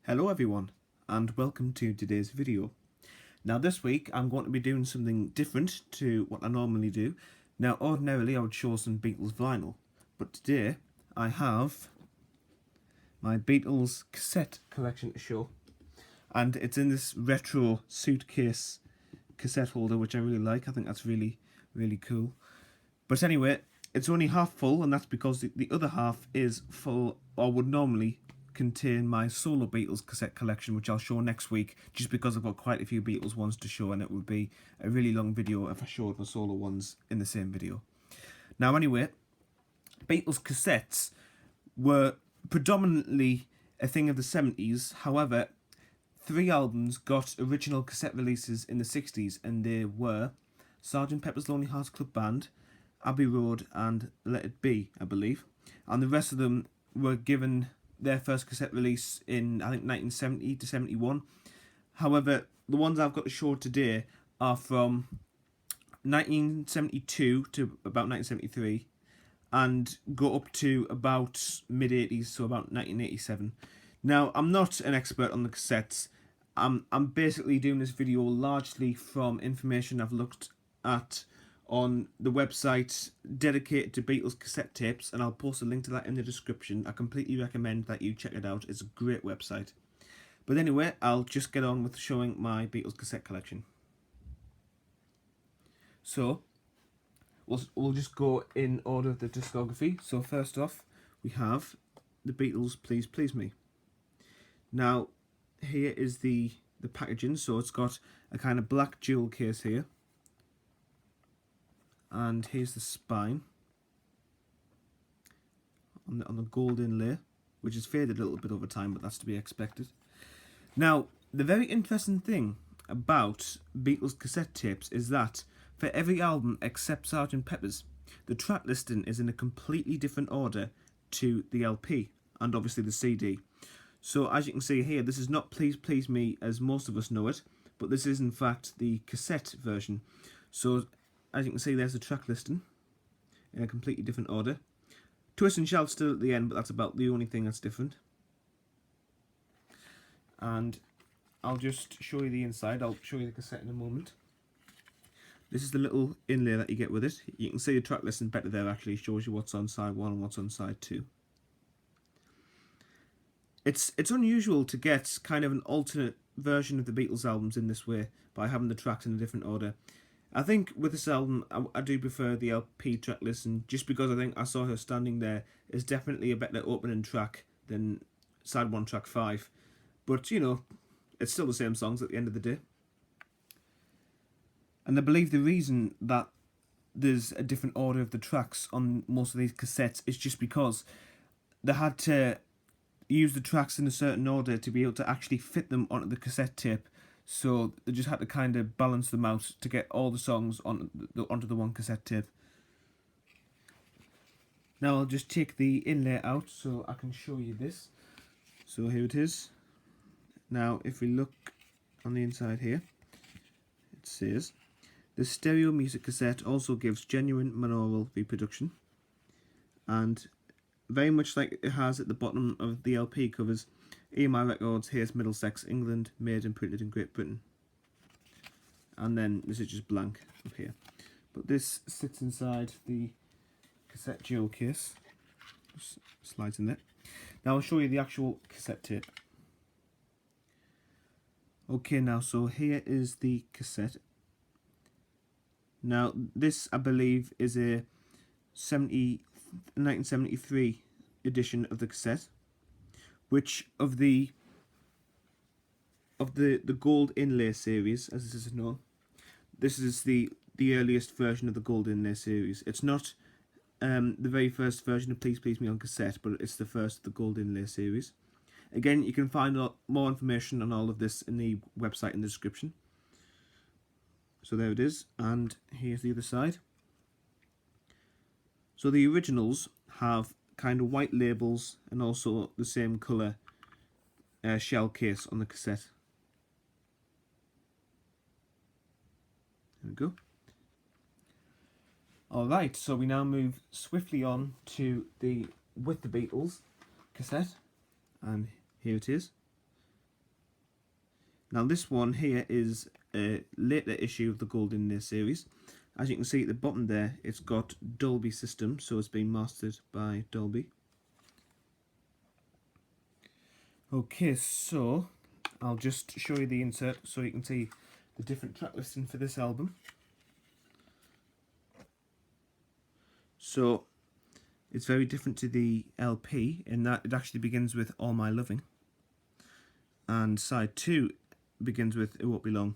Hello everyone, and welcome to today's video. Now this week I'm going to be doing something different to what I normally do. Now ordinarily I would show some Beatles vinyl, but today I have my Beatles cassette collection to show. And it's in this retro suitcase cassette holder, which I really like. I think that's really cool. But anyway, it's only half full, and that's because the other half is full, or would normally contain my solo Beatles cassette collection, which I'll show next week, just because I've got quite a few Beatles ones to show, and it would be a really long video if I showed the solo ones in the same video. Now anyway, Beatles cassettes were predominantly a thing of the 70s. However, 3 albums got original cassette releases in the 60s, and they were Sgt. Pepper's Lonely Hearts Club Band, Abbey Road, and Let It Be, I believe. And the rest of them were given their first cassette release in, I think, 1970 to 71. However, the ones I've got to show today are from 1972 to about 1973 and go up to about mid-80s, so about 1987. Now, I'm not an expert on the cassettes. I'm basically doing this video largely from information I've looked at on the website dedicated to Beatles cassette tapes, and I'll post a link to that in the description. I completely recommend that you check it out. It's a great website. But anyway, I'll just get on with showing my Beatles cassette collection. So, we'll just go in order of the discography. So first off, we have the Beatles' Please Please Me. Now, here is the packaging. So it's got a kind of black jewel case here. And here's the spine on the gold inlay, which has faded a little bit over time, but that's to be expected. Now, the very interesting thing about Beatles cassette tapes is that for every album except Sgt. Pepper's, the track listing is in a completely different order to the LP and obviously the CD. So as you can see here, this is not Please Please Me as most of us know it, but this is in fact the cassette version. So as you can see, there's the track listing in a completely different order. Twist and Shout still at the end, but that's about the only thing that's different. And I'll just show you the inside. I'll show you the cassette in a moment. This is the little inlay that you get with it. You can see the track listing better there, actually. It shows you what's on side 1 and what's on side 2. It's unusual to get kind of an alternate version of the Beatles albums in this way, by having the tracks in a different order. I think with this album, I do prefer the LP track listing, just because I think I Saw Her Standing There is definitely a better opening track than side 1 track 5. But, you know, it's still the same songs at the end of the day. And I believe the reason that there's a different order of the tracks on most of these cassettes is just because they had to use the tracks in a certain order to be able to actually fit them onto the cassette tape. So they just had to kind of balance them out to get all the songs onto the one cassette tape. Now I'll just take the inlay out so I can show you this. So here it is. Now if we look on the inside here, it says, the stereo music cassette also gives genuine binaural reproduction. And very much like it has at the bottom of the LP covers, EMI Records, Hayes, Middlesex, England, made and printed in Great Britain. And then this is just blank up here. But this sits inside the cassette jewel case. Just slides in there. Now I'll show you the actual cassette tape. Okay, now so here is the cassette. Now this, I believe, is a 1973 edition of the cassette, which of the gold inlay series, as this is known, this is the earliest version of the gold inlay series. It's not the very first version of Please Please Me on cassette, but it's the first of the gold inlay series. Again, you can find a lot more information on all of this in the website in the description. So there it is, and here's the other side. So the originals have kind of white labels and also the same colour shell case on the cassette. There we go. Alright, so we now move swiftly on to the With the Beatles cassette, and here it is. Now this one here is a later issue of the Golden Year series. As you can see at the bottom there, it's got Dolby System, so it's been mastered by Dolby. Okay, so I'll just show you the insert so you can see the different track listing for this album. So it's very different to the LP in that it actually begins with All My Loving, and side 2 begins with It Won't Be Long.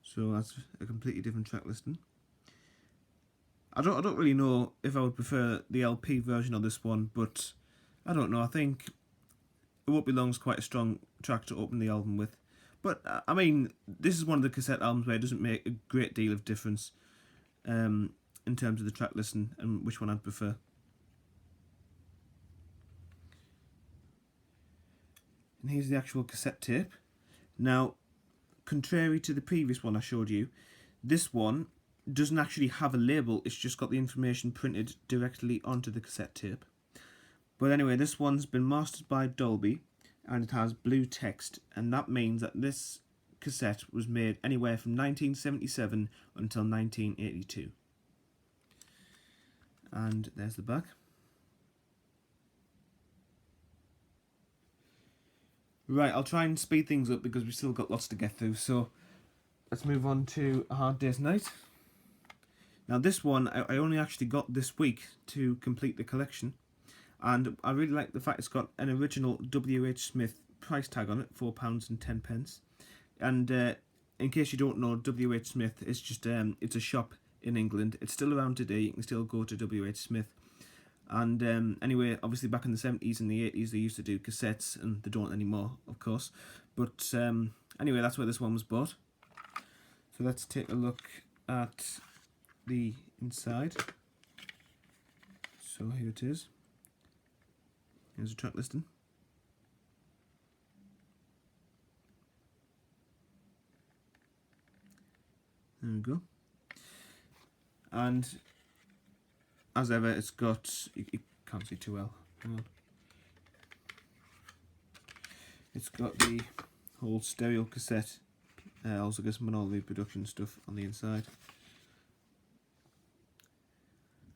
So that's a completely different track listing. I don't really know if I would prefer the LP version of this one, but I don't know. I think It Won't Be Long is quite a strong track to open the album with. But I mean, this is one of the Cassette albums where it doesn't make a great deal of difference in terms of the track listing and which one I'd prefer. And here's the actual cassette tape. Now, contrary to the previous one I showed you, this one doesn't actually have a label, it's just got the information printed directly onto the cassette tape. But anyway, this one's been mastered by Dolby and it has blue text, and that means that this cassette was made anywhere from 1977 until 1982. And there's the back. Right, I'll try and speed things up because we've still got lots to get through, so let's move on to A Hard Day's Night. Now this one I only actually got this week to complete the collection, and I really like the fact it's got an original W.H. Smith price tag on it, £4.10. And in case you don't know, W.H. Smith is just it's a shop in England. It's still around today. You can still go to W.H. Smith. And anyway, obviously back in the 70s and the 80s they used to do cassettes, and they don't anymore, of course. But anyway, that's where this one was bought. So let's take a look at the inside. So here it is. Here's a track listing. There we go. And as ever, it's got, you can't see too well, hang on. It's got the whole stereo cassette, also gets some all the production stuff on the inside.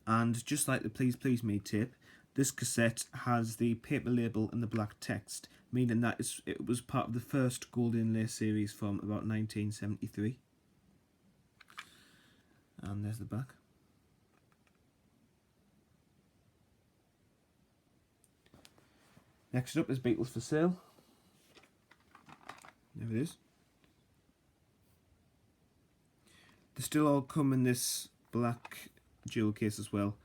And just like the Please Please Me tape, this cassette has the paper label and the black text, meaning that it was part of the first Golden Lace series from about 1973. And there's the back. Next up is Beatles for Sale. There it is. They still all come in this black jewel case as well.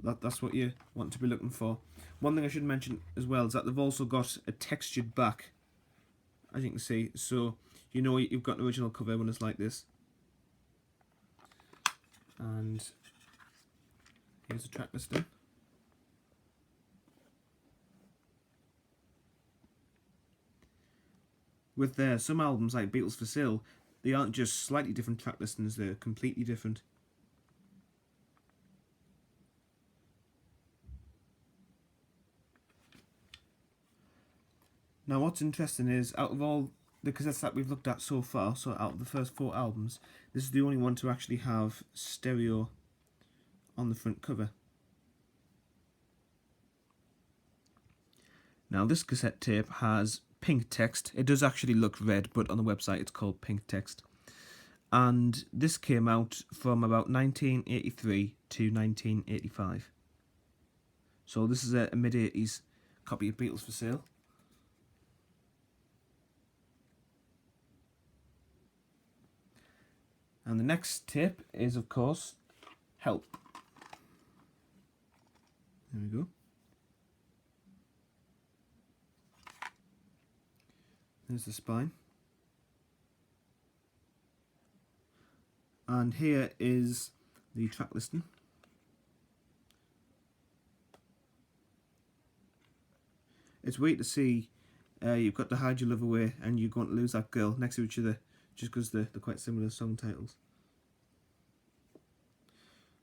That's what you want to be looking for. One thing I should mention as well is that they've also got a textured back, as you can see, so you know you've got an original cover when it's like this. And here's the track listing. With some albums like Beatles for Sale, they aren't just slightly different track listings, they're completely different. Now what's interesting is, out of all the cassettes that we've looked at so far, so out of the first 4 albums, this is the only one to actually have stereo on the front cover. Now this cassette tape has pink text. It does actually look red, but on the website it's called pink text. And this came out from about 1983 to 1985. So this is a mid-80s copy of Beatles for Sale. And the next tape is, of course, Help. There we go. There's the spine. And here is the track listing. It's weird to see you've got to Hide Your Love Away and You're Going to Lose That Girl next to each other, just because they're quite similar song titles.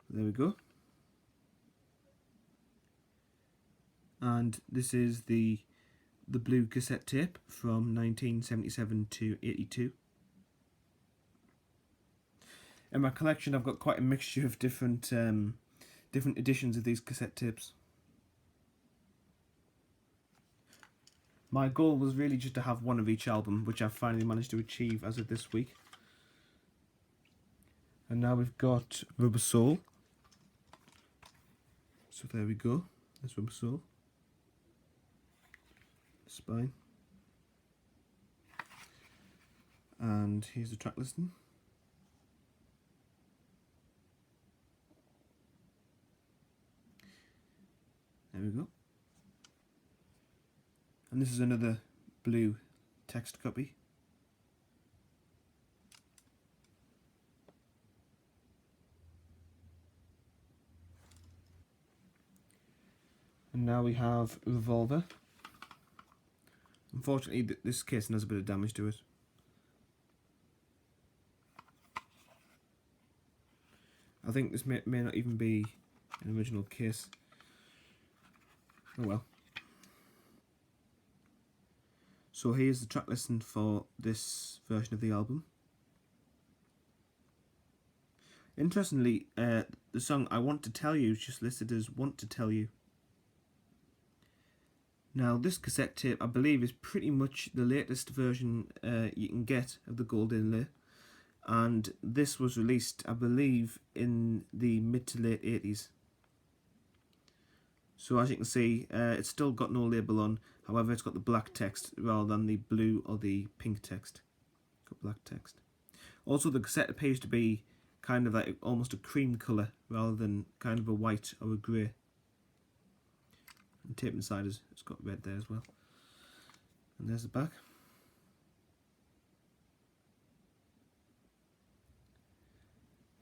There we go. And this is the the blue cassette tape from 1977 to 82. In my collection I've got quite a mixture of different editions of these cassette tapes. My goal was really just to have one of each album, which I've finally managed to achieve as of this week. And now we've got Rubber Soul. So there we go, there's Rubber Soul. Spine. And here's the track listing. There we go. And this is another blue text copy. And now we have Revolver. Unfortunately, this casing has a bit of damage to it. I think this may not even be an original case. Oh well. So here's the track listing for this version of the album. Interestingly, the song I Want to Tell You is just listed as Want to Tell You. Now this cassette tape I believe is pretty much the latest version you can get of the gold inlay, and this was released I believe in the mid to late 80s. So as you can see, it's still got no label on, however it's got the black text rather than the blue or the pink text. Got black text. Also the cassette appears to be kind of like almost a cream colour rather than kind of a white or a grey. And tape inside it's got red there as well. And there's the back.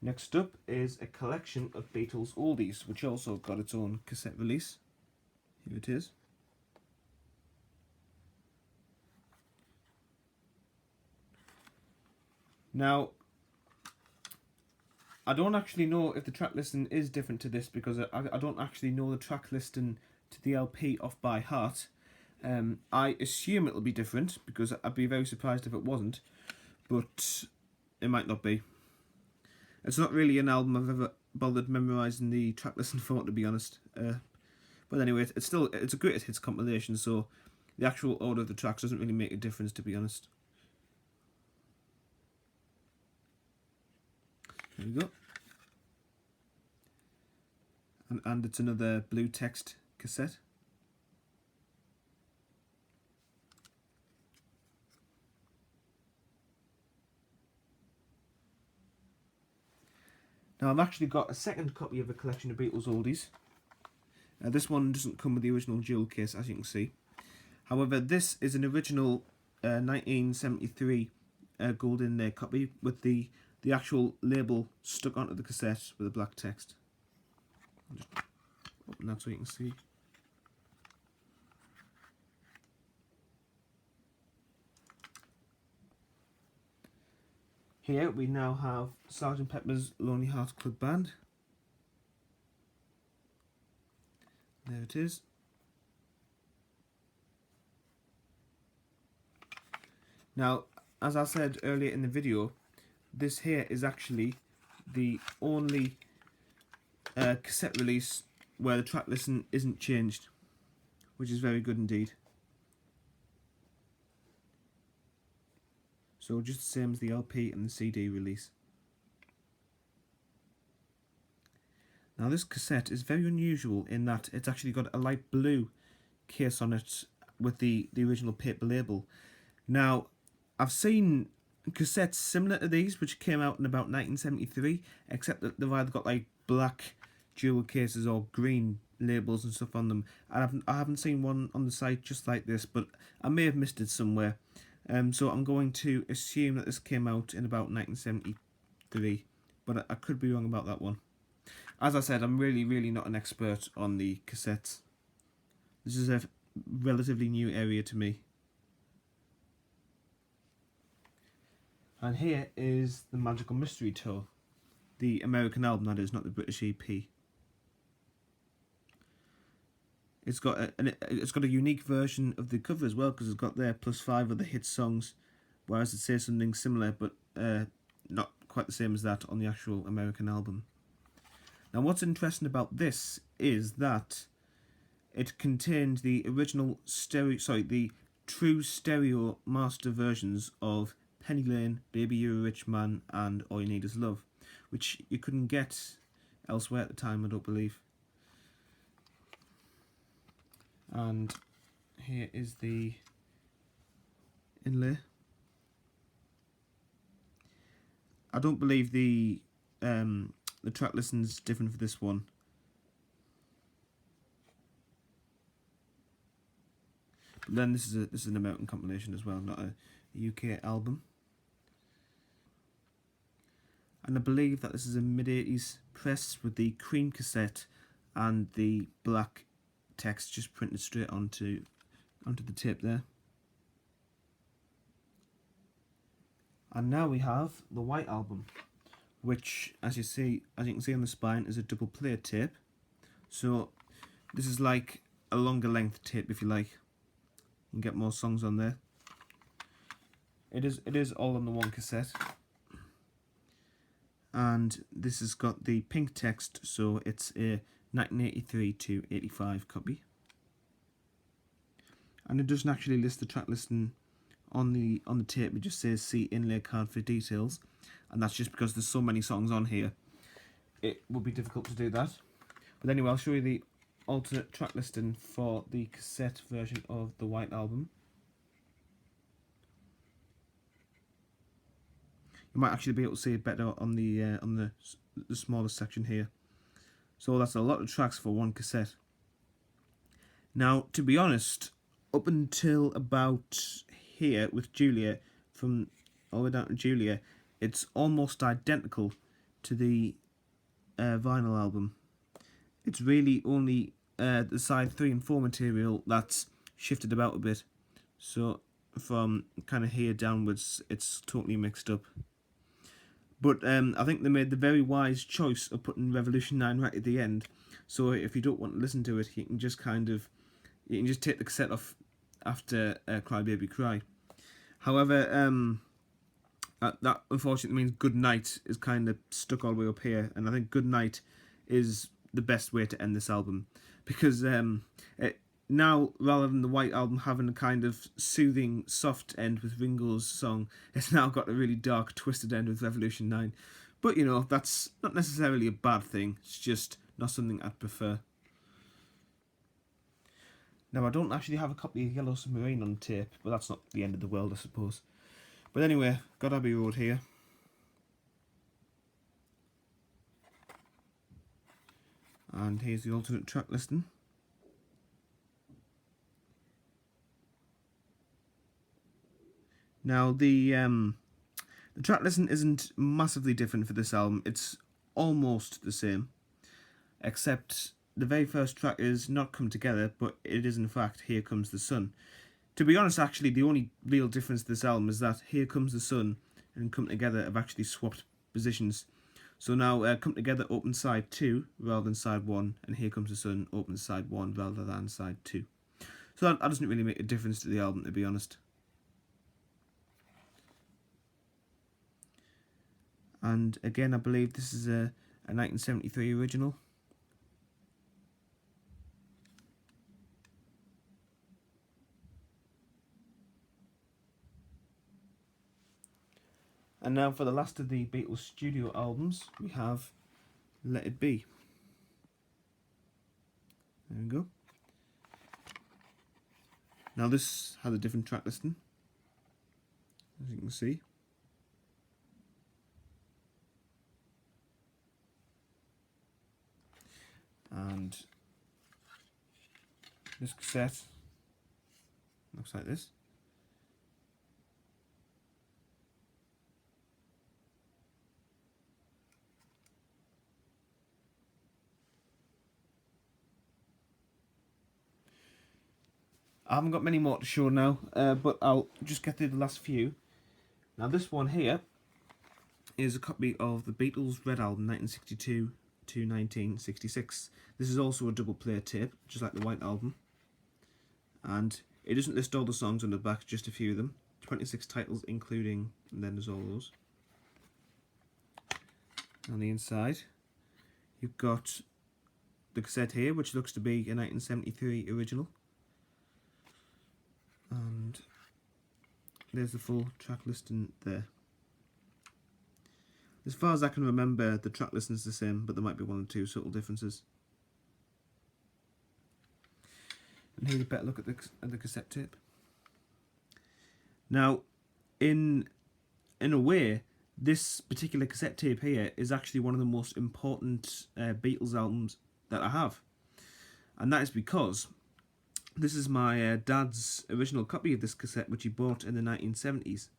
Next up is a collection of Beatles oldies, which also got its own cassette release. Here it is. Now, I don't actually know if the track listing is different to this because I don't actually know the track listing to the LP off by heart. I assume it'll be different because I'd be very surprised if it wasn't, but it might not be. It's not really an album I've ever bothered memorising the track listing for, to be honest. But anyway, it's a greatest hits compilation, so the actual order of the tracks doesn't really make a difference, to be honest. There we go. And it's another blue text cassette. Now I've actually got a second copy of a collection of Beatles oldies. This one doesn't come with the original jewel case, as you can see. However, this is an original 1973 gold inlay copy with the actual label stuck onto the cassette with the black text. I'll just open that so you can see. Here we now have Sgt. Pepper's Lonely Hearts Club Band. There it is. Now, as I said earlier in the video, this here is actually the only cassette release where the track listing isn't changed, which is very good indeed. So just the same as the LP and the CD release. Now this cassette is very unusual in that it's actually got a light blue case on it with the original paper label. Now I've seen cassettes similar to these which came out in about 1973, except that they've either got like black jewel cases or green labels and stuff on them. And I haven't seen one on the site just like this, but I may have missed it somewhere. So I'm going to assume that this came out in about 1973, but I could be wrong about that one. As I said, I'm really not an expert on the cassettes. This is a relatively new area to me. And here is the Magical Mystery Tour. The American album, that is, not the British EP. It's got a unique version of the cover as well, because it's got there +5 of the hit songs, whereas it says something similar but not quite the same as that on the actual American album. Now, what's interesting about this is that it contained the original the true stereo master versions of Penny Lane, Baby You're a Rich Man, and All You Need Is Love, which you couldn't get elsewhere at the time, I don't believe. And here is the inlay. I don't believe the track listing's different for this one. But then this is an American compilation as well, not a UK album. And I believe that this is a mid-80s press with the cream cassette and the black text just printed straight onto the tape there. And now we have the white album, which, as you can see on the spine, is a double player tape. So this is like a longer length tape, if you like. You can get more songs on there. It is all on the one cassette. And this has got the pink text, so it's a 1983 to 85 copy. And it doesn't actually list the track listing on the tape. It just says see inlay card for details, and that's just because there's so many songs on here. It would be difficult to do that. But anyway, I'll show you the alternate track listing for the cassette version of the white album. You might actually be able to see it better on the smaller section here. So that's a lot of tracks for one cassette. Now, to be honest, up until about here with Julia, from all the way down to Julia, it's almost identical to the vinyl album. It's really only the side 3 and 4 material that's shifted about a bit. So from kind of here downwards, it's totally mixed up. But I think they made the very wise choice of putting Revolution 9 right at the end. So if you don't want to listen to it, you can just take the cassette off after Cry Baby Cry. However, that unfortunately means Good Night is kind of stuck all the way up here, and I think Good Night is the best way to end this album, because now, rather than the white album having a kind of soothing, soft end with Ringo's song, it's now got a really dark, twisted end with Revolution 9. But, you know, that's not necessarily a bad thing. It's just not something I'd prefer. Now, I don't actually have a copy of Yellow Submarine on tape, but that's not the end of the world, I suppose. But anyway, got Abbey Road here. And here's the alternate track listing. Now, the track listing isn't massively different for this album. It's almost the same, except the very first track is not Come Together, but it is in fact Here Comes the Sun. To be honest, actually, the only real difference to this album is that Here Comes the Sun and Come Together have actually swapped positions. So now Come Together opens side 2 rather than side 1, and Here Comes the Sun opens side 1 rather than side 2. So that doesn't really make a difference to the album, to be honest. And again, I believe this is a 1973 original. And now for the last of the Beatles studio albums, we have Let It Be. There we go. Now this has a different track listing, as you can see. And this cassette looks like this. I haven't got many more to show now, but I'll just get through the last few. Now this one here is a copy of the Beatles Red Album 1962 to 1966. This is also a double play tape, just like the White Album. And it doesn't list all the songs on the back, just a few of them. 26 titles including, and then there's all those. On the inside, you've got the cassette here, which looks to be a 1973 original. And there's the full track listing there. As far as I can remember, the track listing is the same, but there might be one or two subtle differences. And here's a better look at the cassette tape. Now, in a way, this particular cassette tape here is actually one of the most important Beatles albums that I have. And that is because this is my dad's original copy of this cassette, which he bought in the 1970s.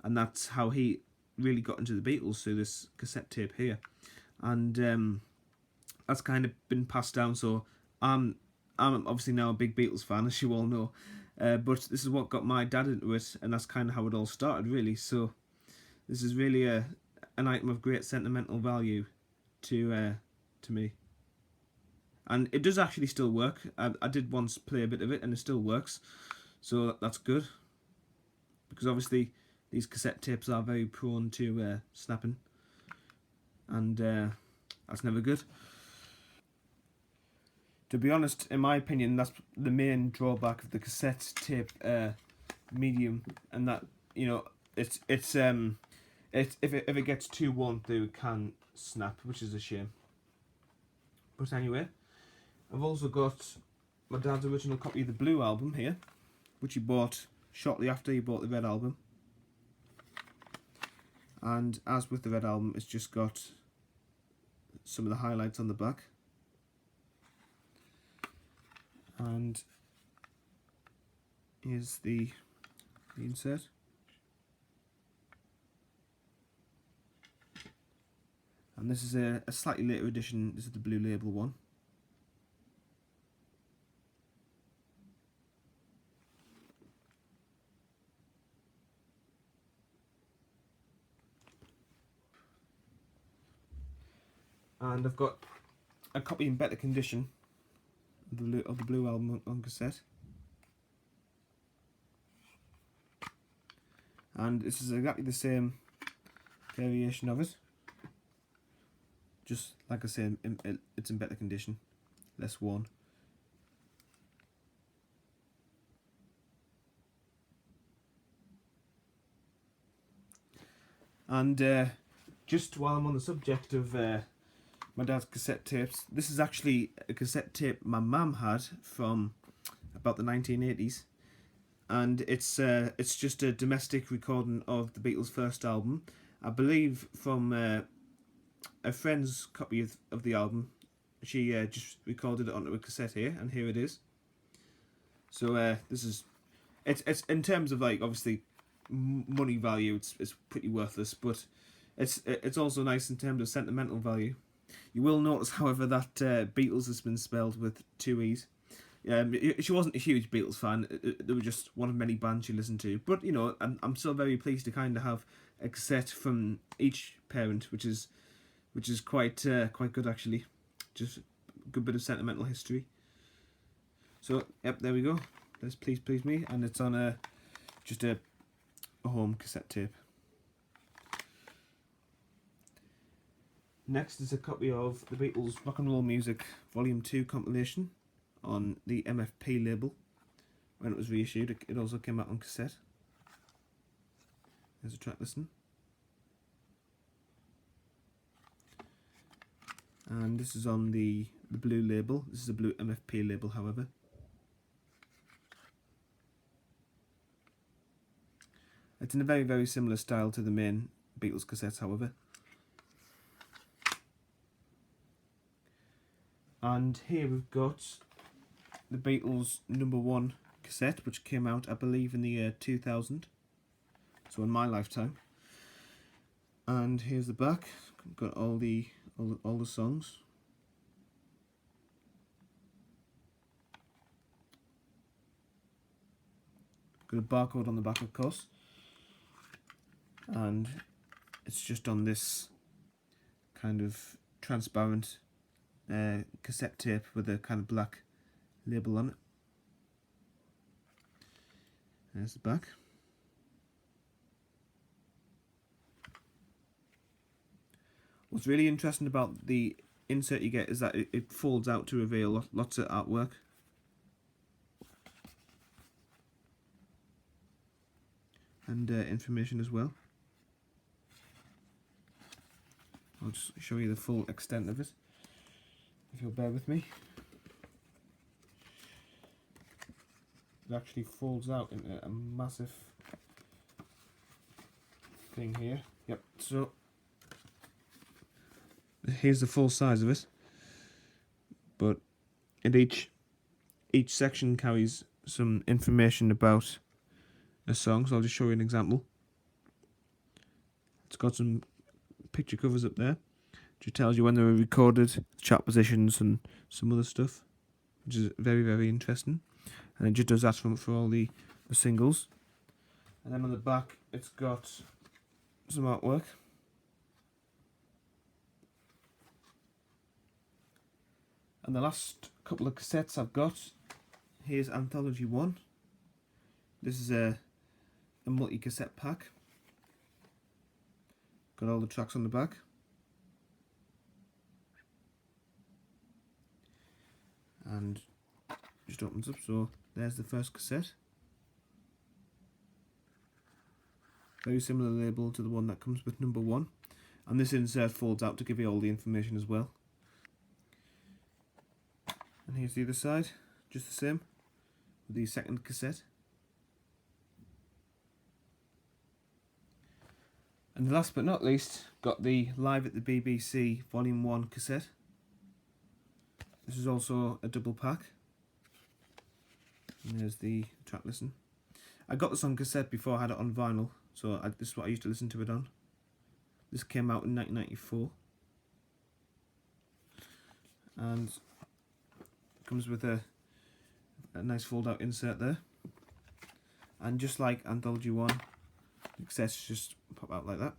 And that's how he really got into the Beatles, through this cassette tape here. And that's kind of been passed down, so I'm obviously now a big Beatles fan, as you all know. But this is what got my dad into it, and that's kind of how it all started, really. So this is really an item of great sentimental value to me. And it does actually still work. I did once play a bit of it, and it still works. So that's good. Because obviously these cassette tapes are very prone to snapping. And that's never good. To be honest, in my opinion, that's the main drawback of the cassette tape medium, and that, you know, if it gets too worn through, it can snap, which is a shame. But anyway, I've also got my dad's original copy of the Blue Album here, which he bought shortly after he bought the Red Album. And as with the Red Album, it's just got some of the highlights on the back. And here's the insert. And this is a slightly later edition. This is the Blue Label one. And I've got a copy in better condition of the Blue Album on cassette. And this is exactly the same variation of it. Just like I say, it's in better condition, less worn. And just while I'm on the subject of my dad's cassette tapes, this is actually a cassette tape my mum had from about the 1980s, and it's just a domestic recording of the Beatles' first album, I believe, from a friend's copy of the album. She just recorded it onto a cassette here, and here it is. So this is it's in terms of, like, obviously money value, it's pretty worthless, but it's also nice in terms of sentimental value. You will notice, however, that Beatles has been spelled with two E's. She wasn't a huge Beatles fan. They were just one of many bands she listened to. But, you know, I'm still very pleased to kind of have a cassette from each parent, which is quite good, actually. Just a good bit of sentimental history. So, yep, there we go. There's Please Please Me, and it's on just a home cassette tape. Next is a copy of the Beatles Rock and Roll Music Volume 2 compilation on the MFP label. When it was reissued, it also came out on cassette. There's a track listing. And this is on the blue label. This is a blue MFP label, however. It's in a very, very similar style to the main Beatles cassettes, however. And here we've got the Beatles #1 cassette, which came out, I believe, in the year 2000. So in my lifetime. And here's the back. Got all the songs. Got a barcode on the back, of course. And it's just on this kind of transparent cassette tape with a kind of black label on it. There's the back. What's really interesting about the insert you get is that it folds out to reveal lots of artwork. And information as well. I'll just show you the full extent of it, if you'll bear with me. It actually folds out into a massive thing here. Yep, so here's the full size of it. But in each section carries some information about a song, so I'll just show you an example. It's got some picture covers up there, which tells you when they were recorded, chart positions and some other stuff, which is very, very interesting. And it just does that for all the singles. And then on the back it's got some artwork. And the last couple of cassettes I've got, here's Anthology 1. This is a multi-cassette pack. Got all the tracks on the back. And just opens up, so there's the first cassette. Very similar label to the one that comes with number 1. And this insert folds out to give you all the information as well. And here's the other side, just the same, with the second cassette. And last but not least, got the Live at the BBC Volume 1 cassette. This is also a double pack. And there's the track listing. I got this on cassette before I had it on vinyl, so this is what I used to listen to it on. This came out in 1994. And it comes with a nice fold out insert there. And just like Anthology 1, the cassettes just pop out like that.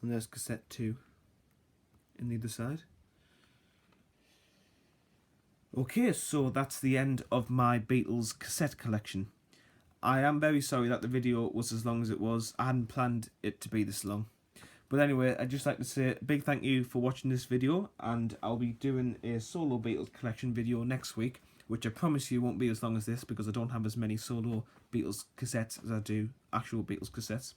And there's cassette 2 in the other side. Okay, so that's the end of my Beatles cassette collection. I am very sorry that the video was as long as it was. I hadn't planned it to be this long. But anyway, I'd just like to say a big thank you for watching this video, and I'll be doing a solo Beatles collection video next week, which I promise you won't be as long as this because I don't have as many solo Beatles cassettes as I do actual Beatles cassettes.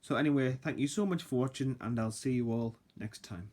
So anyway, thank you so much for watching, and I'll see you all next time.